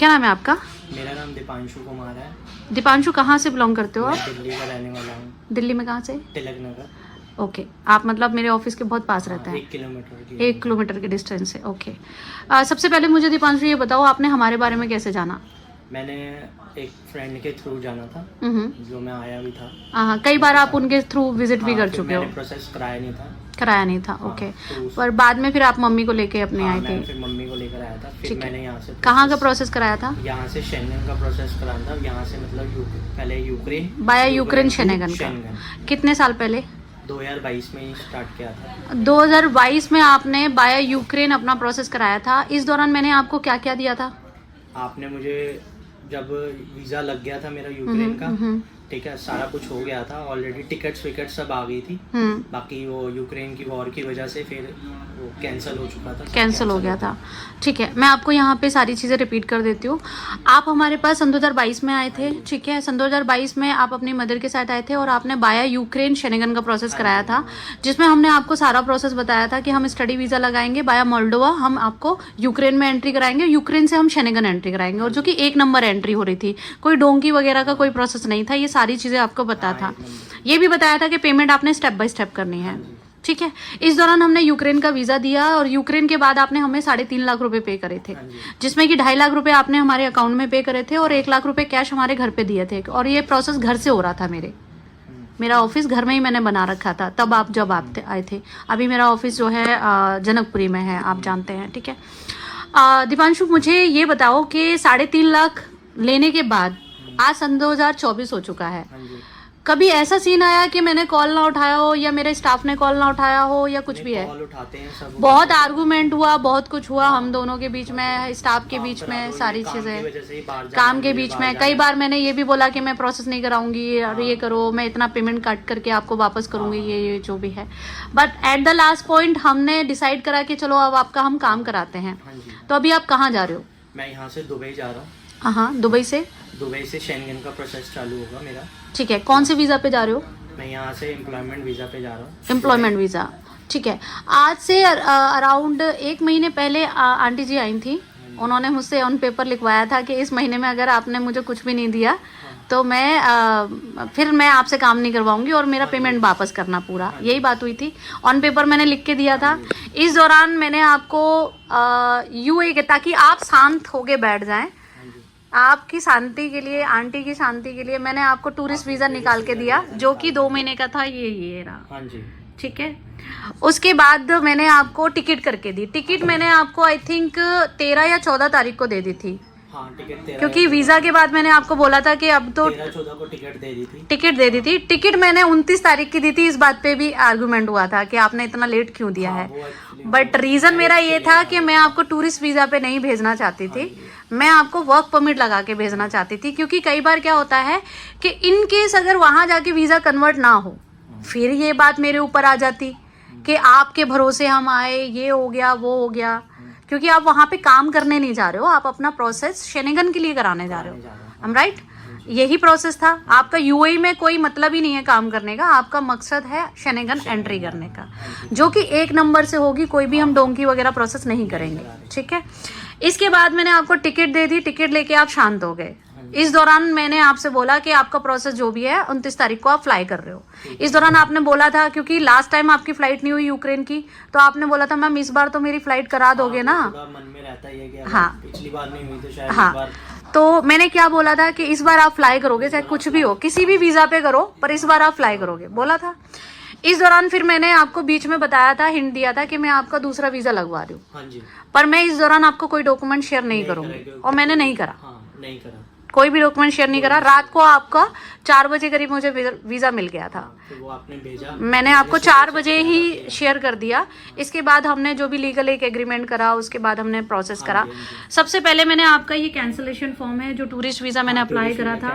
क्या नाम है आपका? मेरा नाम दीपांशु कुमार है। दीपांशु, कहाँ से बिलोंग करते हो आप? मैं दिल्ली का रहने वाला हूँ। दिल्ली में कहाँ से? तिलक नगर। ओके, आप मतलब मेरे ऑफिस के बहुत पास रहते हैं। 1 किलोमीटर की 1 किलोमीटर के डिस्टेंस से। ओके, सबसे पहले मुझे दीपांशु ये बताओ, आपने हमारे बारे में कैसे जाना? मैंने एक फ्रेंड के थ्रू जाना था, जो मैं आया भी था। हाँ, कई बार आप उनके थ्रू विजिट भी कर चुके हो? मैंने प्रोसेस कराया नहीं था। कराया नहीं था, ओके। पर बाद में फिर आप मम्मी को लेके अपने आए थे? फिर मम्मी को लेकर आया था। फिर मैंने यहाँ से कहाँ का प्रोसेस कराया था? यहाँ से शेंगन का प्रोसेस कराया था। यहाँ से मतलब पहले यूक्रेन, बाया यूक्रेन शेंगन का। कितने साल पहले? 2022 में ही स्टार्ट किया था। 2022 में आपने बाया यूक्रेन अपना प्रोसेस कराया था। इस दौरान मैंने आपको क्या क्या दिया था? आपने मुझे जब वीज़ा लग गया था मेरा यूक्रेन का, ठीक है, सारा कुछ हो गया था ऑलरेडी, टिकट्स विकेट सब आ गई थी। बाकी वो यूक्रेन की वॉर की वजह से फिर वो कैंसिल हो चुका था। कैंसिल हो गया था, ठीक है। मैं आपको यहाँ पे सारी चीज़ें रिपीट कर देती हूँ। आप हमारे पास सन 2022 में आए थे, ठीक है। सन 2022 में आप अपनी मदर के साथ आए थे और आपने बाया यूक्रेन शेंगन का प्रोसेस कराया था, जिसमें हमने आपको सारा प्रोसेस बताया था कि हम स्टडी वीज़ा लगाएंगे बाया मोल्डोवा, हम आपको यूक्रेन में एंट्री कराएंगे, यूक्रेन से हम शेंगन एंट्री कराएंगे, और जो कि 1 नंबर एंट्री हो रही थी। कोई डोंकी वगैरह का कोई प्रोसेस नहीं था। ये सारी चीज़ें आपको पता था। ये भी बताया था कि पेमेंट आपने स्टेप बाय स्टेप करनी है, ठीक है। इस दौरान हमने यूक्रेन का वीज़ा दिया और यूक्रेन के बाद आपने हमें 3.5 लाख रुपए पे करे थे, जिसमें कि 2.5 लाख रुपए आपने हमारे अकाउंट में पे करे थे और 1 लाख रुपए कैश हमारे घर पे दिए थे। और ये प्रोसेस घर से हो रहा था। मेरा ऑफिस घर में ही मैंने बना रखा था तब आप जब आप आए थे। अभी मेरा ऑफिस जो है जनकपुरी में है, आप जानते हैं, ठीक है। दीपांशु, मुझे ये बताओ कि 3.5 लाख लेने के बाद आज सन 2024 हो चुका है, कभी ऐसा सीन आया कि मैंने कॉल ना उठाया हो या मेरे स्टाफ ने कॉल ना उठाया हो या कुछ भी है? कॉल उठाते हैं सब। बहुत आर्गुमेंट हुआ, बहुत कुछ हुआ हम दोनों के बीच में, स्टाफ के बीच में, सारी चीज़ें काम के बीच में। कई बार मैंने ये भी बोला कि मैं प्रोसेस नहीं कराऊंगी और ये करो, मैं इतना पेमेंट कट करके आपको वापस करूंगी, ये जो भी है। But at the last point हमने डिसाइड करा कि चलो अब आपका हम काम कराते हैं। तो अभी आप कहाँ जा रहे हो? मैं यहाँ से दुबई जा रहा हूँ। हाँ, दुबई से शेंगन का प्रोसेस चालू होगा मेरा, ठीक है। कौन से वीज़ा पे जा रहे हो? मैं यहाँ से एम्प्लॉयमेंट वीज़ा पे जा रहा हूँ। एम्प्लॉयमेंट वीज़ा, ठीक है। आज से अराउंड 1 महीने पहले आंटी जी आई थी। उन्होंने मुझसे ऑन पेपर लिखवाया था कि इस महीने में अगर आपने मुझे कुछ भी नहीं दिया तो फिर मैं आपसे काम नहीं करवाऊंगी और मेरा पेमेंट वापस करना पूरा, यही बात हुई थी। ऑन पेपर मैंने लिख के दिया था। इस दौरान मैंने आपको यूए ताकि आप शांत होके बैठ जाएं, आपकी शांति के लिए, आंटी की शांति के लिए मैंने आपको टूरिस्ट वीज़ा निकाल के दिया, जो कि 2 महीने का था। ये रहा, ठीक है। उसके बाद मैंने आपको टिकट करके दी। टिकट मैंने आपको आई थिंक 13 या 14 तारीख को दे दी थी। क्योंकि वीज़ा के बाद मैंने आपको बोला था कि अब तो 13-14 को टिकट दे दी थी। टिकट मैंने 29 तारीख की दी थी। इस बात पे भी आर्गुमेंट हुआ था कि आपने इतना लेट क्यों दिया है। बट रीज़न मेरा ये था कि मैं आपको टूरिस्ट वीज़ा पे नहीं भेजना चाहती थी, मैं आपको वर्क परमिट लगा के भेजना चाहती थी। क्योंकि कई बार क्या होता है कि इन केस अगर वहाँ जाके वीज़ा कन्वर्ट ना हो, फिर ये बात मेरे ऊपर आ जाती कि आपके भरोसे हम आए, ये हो गया, वो हो गया। क्योंकि आप वहाँ पे काम करने नहीं जा रहे हो, आप अपना प्रोसेस शेंगन के लिए कराने जा रहे हो। I am right? यही प्रोसेस था आपका। यूएई में कोई मतलब ही नहीं है काम करने का, आपका मकसद है शेंगन एंट्री करने का, जो कि 1 नंबर से होगी। कोई भी हम डोंकी वगैरह प्रोसेस नहीं करेंगे, ठीक है। इसके बाद मैंने आपको टिकट दे दी, टिकट लेके आप शांत हो गए। इस दौरान मैंने आपसे बोला कि आपका प्रोसेस जो भी है 29 तारीख को आप फ्लाई कर रहे हो। इस दौरान आपने बोला था, क्योंकि लास्ट टाइम आपकी फ्लाइट नहीं हुई यूक्रेन की, तो आपने बोला था मैम इस बार तो मेरी फ्लाइट करा दोगे ना? मन में रहता है कि हाँ, पिछली बार नहीं हुई तो शायद हाँ, इस बार। तो मैंने क्या बोला था कि इस बार आप फ्लाई करोगे, चाहे कुछ भी हो, किसी भी वीज़ा पे करो, पर इस बार आप फ्लाई करोगे, बोला था। इस दौरान फिर मैंने आपको बीच में बताया था, हिंट दिया था कि मैं आपका दूसरा वीज़ा लगवा रही हूँ, पर मैं इस दौरान आपको कोई डॉक्यूमेंट शेयर नहीं करूँगी, और मैंने नहीं करा, कोई भी डॉक्यूमेंट शेयर नहीं करा। रात को आपका 4 बजे करीब मुझे वीज़ा मिल गया था, वो आपने भेजा, मैंने आपको 4 बजे ही शेयर कर दिया। इसके बाद हमने जो भी लीगल एक एग्रीमेंट करा, उसके बाद हमने प्रोसेस करा। सबसे पहले मैंने आपका ये कैंसिलेशन फॉर्म है, जो टूरिस्ट वीज़ा मैंने अप्लाई करा था,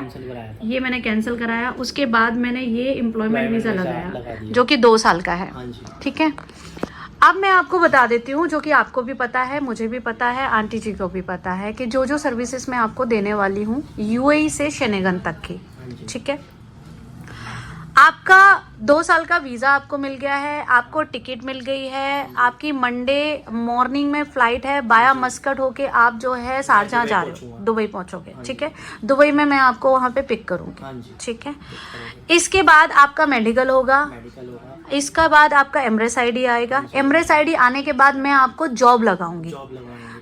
ये मैंने कैंसिल कराया। उसके बाद मैंने ये एम्प्लॉयमेंट वीज़ा लगाया, जो कि 2 साल का है, ठीक है। अब मैं आपको बता देती हूँ, जो कि आपको भी पता है, मुझे भी पता है, आंटी जी को भी पता है, कि जो सर्विसेज मैं आपको देने वाली हूँ यूएई से शेंगन तक की, ठीक है। आपका 2 साल का वीज़ा आपको मिल गया है, आपको टिकट मिल गई है, आपकी मंडे मॉर्निंग में फ्लाइट है, बाया मस्कट होके आप जो है शारजाह जा रहे हो, दुबई पहुंचोगे, ठीक है। दुबई में मैं आपको वहां पे पिक करूंगी, ठीक है। इसके बाद आपका मेडिकल होगा, इसका बाद आपका एमरेस आईडी आएगा, एमरेस आईडी आने के बाद मैं आपको जॉब लगाऊंगी।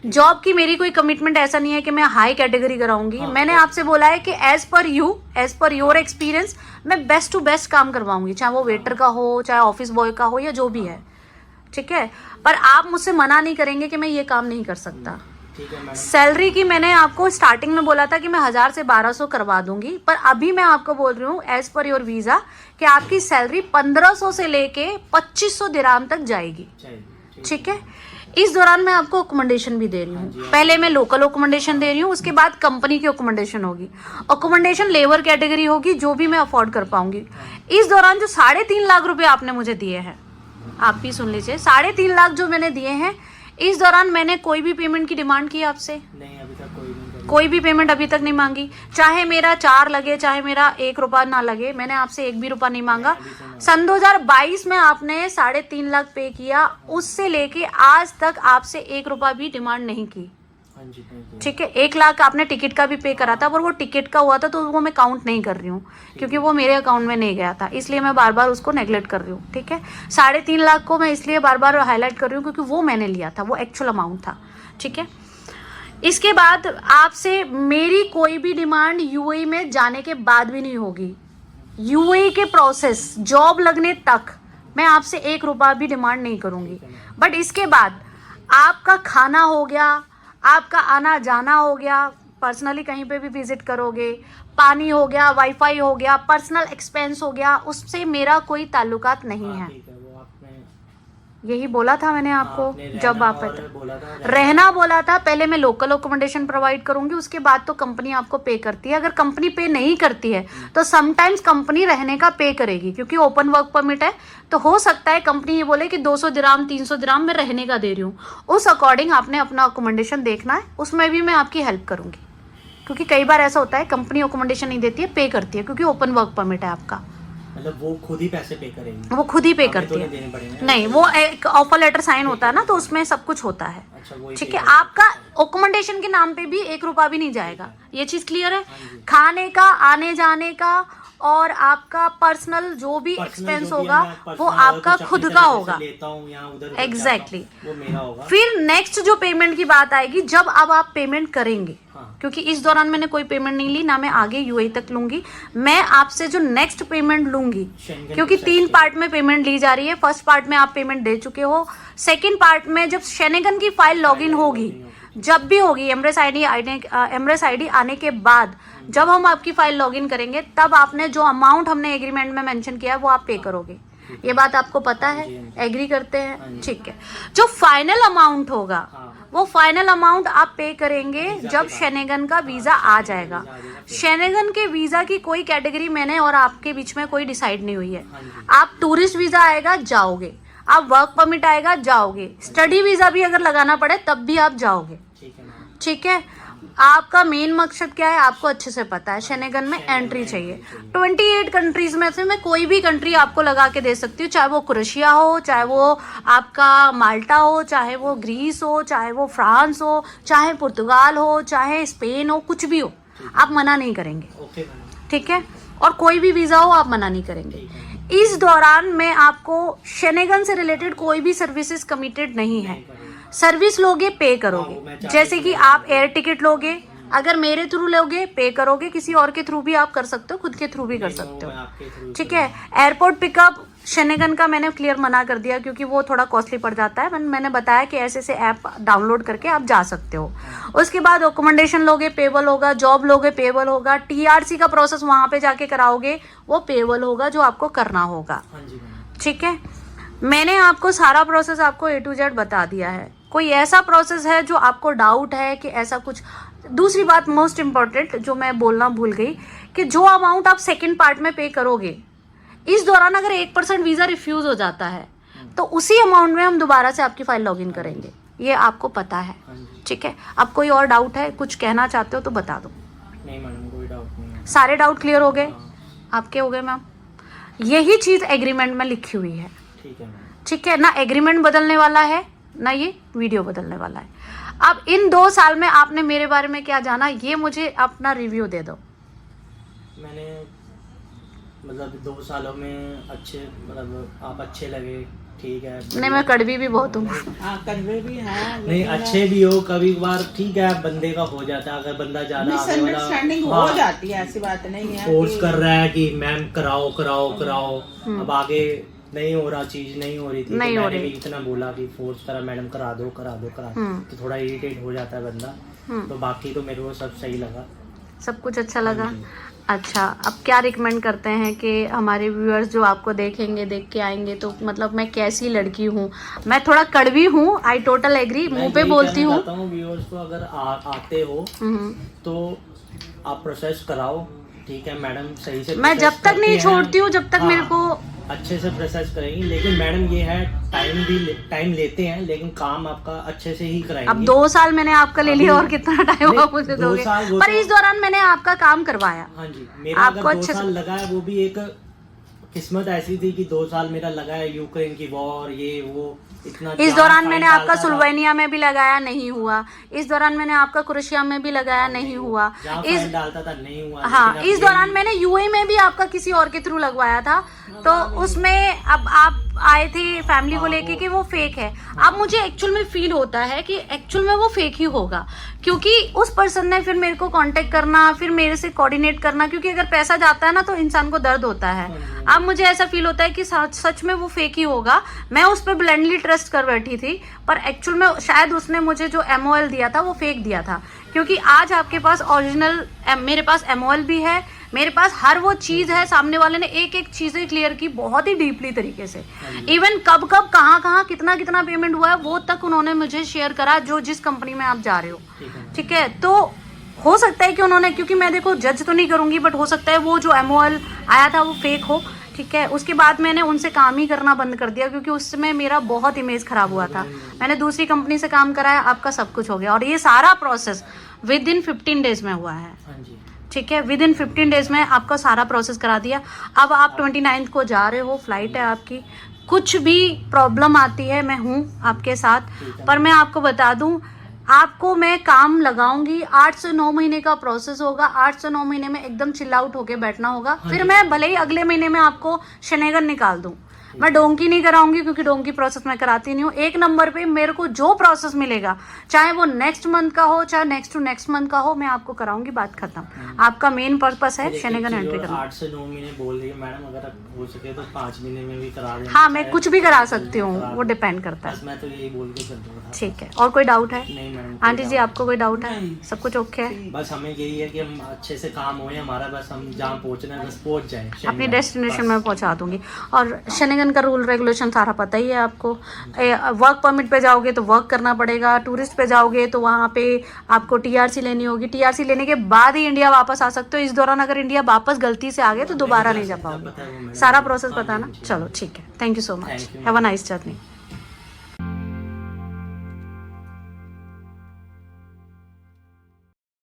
जॉब की मेरी कोई कमिटमेंट ऐसा नहीं है कि मैं हाई कैटेगरी कराऊंगी। मैंने आपसे बोला है कि एज पर योर एक्सपीरियंस मैं बेस्ट टू बेस्ट काम करवाऊंगी, चाहे वो वेटर का हो, चाहे ऑफिस बॉय का हो, या जो भी है, ठीक है। पर आप मुझसे मना नहीं करेंगे कि मैं ये काम नहीं कर सकता। सैलरी की मैंने आपको स्टार्टिंग में बोला था कि मैं 1000 से 1200 करवा दूंगी, पर अभी मैं आपको बोल रही हूँ एज पर योर वीजा कि आपकी सैलरी 1500 से लेके 2500 दिराम तक जाएगी, ठीक है। इस दौरान मैं आपको अकोमोडेशन भी दे रही हूँ। पहले मैं लोकल अकोमोडेशन दे रही हूँ, उसके बाद कंपनी की अकोमोडेशन होगी। अकोमोडेशन लेबर कैटेगरी होगी, जो भी मैं अफोर्ड कर पाऊंगी। इस दौरान जो 3.5 लाख रुपए आपने मुझे दिए हैं, आप भी सुन लीजिए, 3.5 लाख जो मैंने दिए हैं, इस दौरान मैंने कोई भी पेमेंट की डिमांड की आपसे नहीं, अभी तक कोई भी पेमेंट अभी तक नहीं मांगी। चाहे मेरा 4 लगे, चाहे मेरा 1 रुपया ना लगे, मैंने आपसे 1 भी रुपया नहीं मांगा। सन 2022 में आपने 3.5 लाख पे किया, उससे लेके आज तक आपसे 1 रुपया भी डिमांड नहीं की, ठीक है। 1 लाख आपने टिकट का भी पे करा था, पर वो टिकट का हुआ था तो वो मैं काउंट नहीं कर रही हूँ, क्योंकि वो मेरे अकाउंट में नहीं गया था, इसलिए मैं बार बार उसको नेगलेक्ट कर रही हूँ, ठीक है। 3.5 लाख को मैं इसलिए बार बार हाईलाइट कर रही हूँ क्योंकि वो मैंने लिया था, वो एक्चुअल अमाउंट था, ठीक है। इसके बाद आपसे मेरी कोई भी डिमांड यूएई में जाने के बाद भी नहीं होगी। यूएई के प्रोसेस जॉब लगने तक मैं आपसे 1 रुपया भी डिमांड नहीं करूंगी। बट इसके बाद आपका खाना हो गया, आपका आना जाना हो गया, पर्सनली कहीं पे भी विजिट करोगे, पानी हो गया, वाईफाई हो गया, पर्सनल एक्सपेंस हो गया, उससे मेरा कोई ताल्लुकात नहीं है। यही बोला था मैंने आपको जब आप रहना बोला था। पहले मैं लोकल अकोमोडेशन प्रोवाइड करूंगी, उसके बाद तो कंपनी आपको पे करती है। अगर कंपनी पे नहीं करती है तो समटाइम्स कंपनी रहने का पे करेगी, क्योंकि ओपन वर्क परमिट है। तो हो सकता है कंपनी ये बोले कि 200 दिराम 300 दिराम मैं रहने का दे रही हूँ, उस अकॉर्डिंग आपने अपना अकोमोडेशन देखना है, उसमें भी मैं आपकी हेल्प करूंगी। क्योंकि कई बार ऐसा होता है कंपनी अकोमोडेशन नहीं देती है, पे करती है, क्योंकि ओपन वर्क परमिट है आपका। मतलब वो खुद ही पैसे पे करेंगे? वो खुद ही पे करती है। नहीं, वो एक ऑफर लेटर साइन होता है ना, तो उसमें सब कुछ होता है, ठीक है। आपका अकोमोडेशन के नाम पे भी 1 रुपया भी नहीं जाएगा, ये चीज क्लियर है। खाने का, आने जाने का और आपका पर्सनल जो भी एक्सपेंस होगा वो आपका खुद का होगा, एग्जैक्टली। फिर नेक्स्ट जो पेमेंट की बात आएगी, जब अब आप पेमेंट करेंगे, क्योंकि इस दौरान मैंने कोई पेमेंट नहीं ली, ना मैं आगे यूएई तक लूंगी। मैं आपसे जो नेक्स्ट पेमेंट लूंगी, क्योंकि 3 पार्ट में पेमेंट ली जा रही है। फर्स्ट पार्ट में आप पेमेंट दे चुके हो, सेकेंड पार्ट में जब शेनेगन की फाइल लॉगिन होगी, जब भी होगी, एमरेस आईडी आने के बाद जब हम आपकी फाइल लॉगिन करेंगे, तब आपने जो अमाउंट हमने एग्रीमेंट में मेंशन किया है वो आप पे करोगे। ये बात आपको पता है, एग्री करते हैं, ठीक है। जो फाइनल अमाउंट होगा वो फाइनल अमाउंट आप पे करेंगे जब शेनेगन का वीजा आ जाएगा। शेनेगन के वीजा की कोई कैटेगरी मैंने और आपके बीच में कोई डिसाइड नहीं हुई है। आप टूरिस्ट वीजा आएगा जाओगे, आप वर्क परमिट आएगा जाओगे, स्टडी वीजा भी अगर लगाना पड़े तब भी आप जाओगे, ठीक है। आपका मेन मकसद क्या है आपको अच्छे से पता है, शेनेगन में एंट्री चाहिए। 28 कंट्रीज में से मैं कोई भी कंट्री आपको लगा के दे सकती हूँ, चाहे वो क्रोएशिया हो, चाहे वो आपका माल्टा हो, चाहे वो ग्रीस हो, चाहे वो फ्रांस हो, चाहे पुर्तगाल हो, चाहे स्पेन हो, कुछ भी हो, आप मना नहीं करेंगे, ठीक है। और कोई भी वीजा हो आप मना नहीं करेंगे। इस दौरान मैं आपको शेनेगन से रिलेटेड कोई भी सर्विसेज कमिटेड नहीं है। सर्विस लोगे पे करोगे, जैसे कि आप एयर टिकट लोगे, अगर मेरे थ्रू लोगे पे करोगे, किसी और के थ्रू भी आप कर सकते हो, खुद के थ्रू भी कर सकते हो, ठीक है। एयरपोर्ट पिकअप शेनेगन का मैंने क्लियर मना कर दिया, क्योंकि वो थोड़ा कॉस्टली पड़ जाता है। मैंने बताया कि ऐसे ऐसे ऐप डाउनलोड करके आप जा सकते हो। उसके बाद अकोमोडेशन लोगे पेबल होगा, जॉब लोगे पेबल होगा, टीआरसी का प्रोसेस वहां पे जाके कराओगे वो पेबल होगा जो आपको करना होगा, ठीक है। मैंने आपको सारा प्रोसेस आपको A to Z बता दिया है। कोई ऐसा प्रोसेस है जो आपको डाउट है कि ऐसा कुछ? दूसरी बात मोस्ट इम्पॉर्टेंट जो मैं बोलना भूल गई, कि जो अमाउंट आप सेकंड पार्ट में पे करोगे, इस दौरान अगर 1% वीजा रिफ्यूज हो जाता है तो उसी अमाउंट में हम दोबारा से आपकी फाइल लॉगिन करेंगे, ये आपको पता है, ठीक है। अब कोई और डाउट है, कुछ कहना चाहते हो तो बता दो। नहीं मैडम, कोई डाउट नहीं है। सारे डाउट क्लियर हो गए आपके? हो गए मैम, यही चीज एग्रीमेंट में लिखी हुई है, ठीक है मैम। ठीक है ना। एग्रीमेंट बदलने वाला है ना ये वीडियो बदलने वाला है। अब इन 2 साल में आपने मेरे बारे में क्या जाना, ये मुझे अपना रिव्यू दे दो। मैंने मतलब 2 सालों में अच्छे, मतलब आप अच्छे लगे, ठीक है। नहीं, मैं कड़वी भी बहुत हूँ। हाँ कड़वे भी हैं, नहीं, अच्छे भी हो, कभी बार ठीक है, बंदे का हो जाता है। अगर बंदा ज्यादा आगे वाला मिसअंडरस्टैंडिंग हो जाती है, ऐसी बात नहीं है फोर्स कि- कर रहा है कि मैम कराओ कराओ कराओ, अब आगे नहीं हो रहा, चीज नहीं हो रही थी, नहीं तो हो मैंने रही। भी इतना बोला कि फोर्स करा, मैडम करा दो करा दो करा दो, तो थोड़ा इरिटेट हो जाता है बंदा। तो बाकी तो मेरे को सब सही लगा, सब कुछ अच्छा लगा। अच्छा, अब क्या रिकमेंड करते हैं कि हमारे व्यूअर्स जो आपको देखेंगे, देख के आएंगे, तो मतलब मैं कैसी लड़की हूँ? मैं थोड़ा कड़वी हूँ, आई टोटल एग्री, मुंह पे बोलती हूँ। व्यूअर्स को अगर आते हो तो आप प्रोसेस कराओ, ठीक है मैडम सही से। मैं जब तक नहीं छोड़ती हूँ, जब तक मेरे को अच्छे से प्रोसेस करेंगी, लेकिन मैडम ये है टाइम लेते हैं, लेकिन काम आपका अच्छे से ही कराएंगे। अब 2 साल मैंने आपका ले लिया, और कितना टाइम नहीं, आप मुझे 2 दोगे? साल वो पर तो- इस दौरान मैंने आपका काम करवाया। हाँ जी, मेरा आपको अगर 2 अच्छे से- साल लगा है, वो भी एक किस्मत ऐसी थी कि 2 साल मेरा लगा है, यूक्रेन की वॉर, ये वो, इतना इस जान दौरान फाइन मैंने आपका डालता था। सुल्वेनिया में भी लगाया, नहीं हुआ। इस दौरान मैंने आपका क्रोएशिया में भी लगाया, नहीं हुआ। जहाँ इस फाइन डालता था नहीं हुआ। हाँ, लेकिन अब इस दौरान मैंने यूएई में भी आपका किसी और के थ्रू लगवाया था, तो उसमें अब आप आए थे फैमिली को लेके कि वो फेक है। अब मुझे एक्चुअल में फील होता है कि एक्चुअल में वो फेक ही होगा, क्योंकि उस पर्सन ने फिर मेरे को कांटेक्ट करना, फिर मेरे से कोऑर्डिनेट करना, क्योंकि अगर पैसा जाता है ना तो इंसान को दर्द होता है। अब मुझे ऐसा फील होता है कि सच में वो फेक ही होगा। मैं उस पर ब्लाइंडली ट्रस्ट कर बैठी थी, पर एक्चुअल में शायद उसने मुझे जो MOL दिया था वो फेक दिया था, क्योंकि आज आपके पास ओरिजिनल, मेरे पास MOL भी है, मेरे पास हर वो चीज है। सामने वाले ने एक एक चीजें क्लियर की बहुत ही डीपली तरीके से। इवन कब कब कहाँ कहाँ कितना कितना पेमेंट हुआ है वो तक उन्होंने मुझे शेयर करा, जो जिस कंपनी में आप जा रहे हो, ठीक है। तो हो सकता है कि उन्होंने, क्योंकि मैं देखो जज तो नहीं करूंगी, बट हो सकता है वो जो MOL आया था वो फेक हो, ठीक है। उसके बाद मैंने उनसे काम ही करना बंद कर दिया, क्योंकि उसमें मेरा बहुत इमेज खराब हुआ था। मैंने दूसरी कंपनी से काम कराया, आपका सब कुछ हो गया, और ये सारा प्रोसेस विद इन 15 डेज में हुआ है, हाँ जी, ठीक है। विद इन 15 डेज में आपका सारा प्रोसेस करा दिया। अब आप 29 को जा रहे हो, फ्लाइट है आपकी, कुछ भी प्रॉब्लम आती है मैं हूँ आपके साथ। पर मैं आपको बता दूं, आपको मैं काम लगाऊंगी। 8 से 9 महीने का प्रोसेस होगा। 8 से 9 महीने में एकदम चिल आउट होके बैठना होगा। फिर मैं भले ही अगले महीने में आपको शनेगन निकाल दूं, मैं डोंकी नहीं कराऊंगी, क्योंकि डोंकी प्रोसेस मैं कराती नहीं हूँ। 1 नंबर पे मेरे को जो प्रोसेस मिलेगा, चाहे वो नेक्स्ट मंथ का हो, चाहे नेक्स्ट टू नेक्स्ट मंथ का हो, मैं आपको कराऊंगी, बात खत्म। आपका मेन पर्पस है शनेगन एंट्री करना। 8 से 9 महीने बोल रही है मैडम, अगर हो सके तो 5 महीने में भी करा देना। हाँ, मैं कुछ भी करा सकती हूँ, वो डिपेंड करता है, बस मैं तो यही बोल के चल रहा था। ठीक है। और कोई डाउट है नहीं मैडम, आंटी जी, आपको कोई डाउट है? सब कुछ ओके है? बस हमें यही है कि हम अच्छे से काम होए हमारा, बस हम जहाँ पहुँचना है बस पहुँच जाए अपनी डेस्टिनेशन में पहुंचा दूंगी। और शनेगन का रूल रेगुलेशन सारा पता ही है आपको। वर्क परमिट पे जाओगे तो वर्क करना पड़ेगा, टूरिस्ट पे जाओगे तो वहाँ पे आपको TRC लेनी होगी। TRC लेने के बाद ही इंडिया वापस आ सकते हो। इस दौरान अगर इंडिया वापस गलती से आ गए तो दोबारा नहीं जा पाओगे। सारा प्रोसेस पता है ना? चलो ठीक है, thank you so much, have a nice journey.